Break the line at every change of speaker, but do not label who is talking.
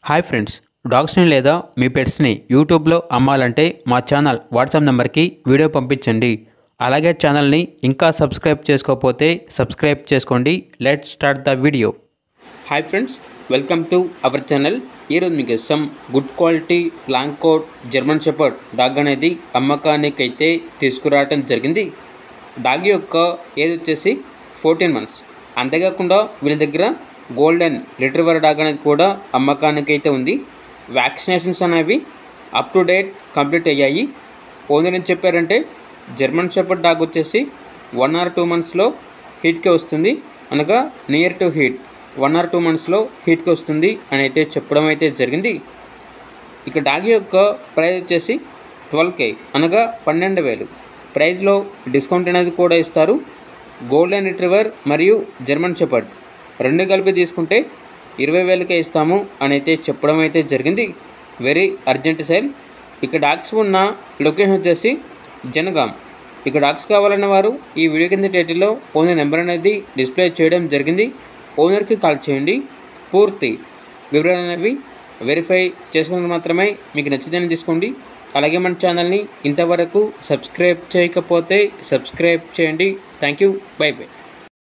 Hi friends, డాగ్స్ని లేదా మీ పెట్స్ని యూట్యూబ్లో అమ్మాలంటే మా ఛానల్ వాట్సాప్ నెంబర్కి వీడియో పంపించండి. అలాగే ఛానల్ని ఇంకా సబ్స్క్రైబ్ చేసుకోకపోతే సబ్స్క్రైబ్ చేసుకోండి. Let's start the video. Hi friends, welcome to our channel. ఈరోజు మీకు some good quality long coat German shepherd dog అనేది అమ్మకానికి అయితే తీసుకురావడం జరిగింది. డాగ్ యొక్క ఏజ్ వచ్చేసి 14 months. అంతేకాకుండా వీళ్ళ దగ్గర గోల్డెన్ రిట్రీవర్ డాగ్ అనేది కూడా అమ్మకానికి అయితే ఉంది. వ్యాక్సినేషన్స్ అనేవి అప్ టు డేట్ కంప్లీట్ అయ్యాయి. ఓనర్ ఏం చెప్పారంటే జర్మన్ షెపర్డ్ డాగ్ వచ్చేసి 1 or 2 monthsలో హీట్కి వస్తుంది, అనగా నియర్ టు హీట్ 1 or 2 monthsలో హీట్కి వస్తుంది అని అయితే చెప్పడం అయితే జరిగింది. ఇక డాగ్ యొక్క ప్రైస్ వచ్చేసి 12K, అనగా 12,000. ప్రైస్లో డిస్కౌంట్ అనేది కూడా ఇస్తారు. గోల్డెన్ రిట్రీవర్ మరియు జర్మన్ షెపర్డ్ రెండు కలిపి తీసుకుంటే 20,000కే ఇస్తాము అని అయితే చెప్పడం అయితే జరిగింది. Very urgent sale. ఇక డాగ్స్ ఉన్న లొకేషన్ వచ్చేసి జనగాం. ఇక డాగ్స్ కావాలన్న వారు ఈ వీడియో కింద టైటిల్లో ఓనర్ నెంబర్ అనేది డిస్ప్లే చేయడం జరిగింది. ఓనర్కి కాల్ చేయండి. పూర్తి వివరాలు అనేవి వెరిఫై చేసుకుని మాత్రమే మీకు నచ్చితేనే తీసుకోండి. అలాగే మన ఛానల్ని ఇంతవరకు సబ్స్క్రైబ్ చేయకపోతే సబ్స్క్రైబ్ చేయండి. Thank you. By by.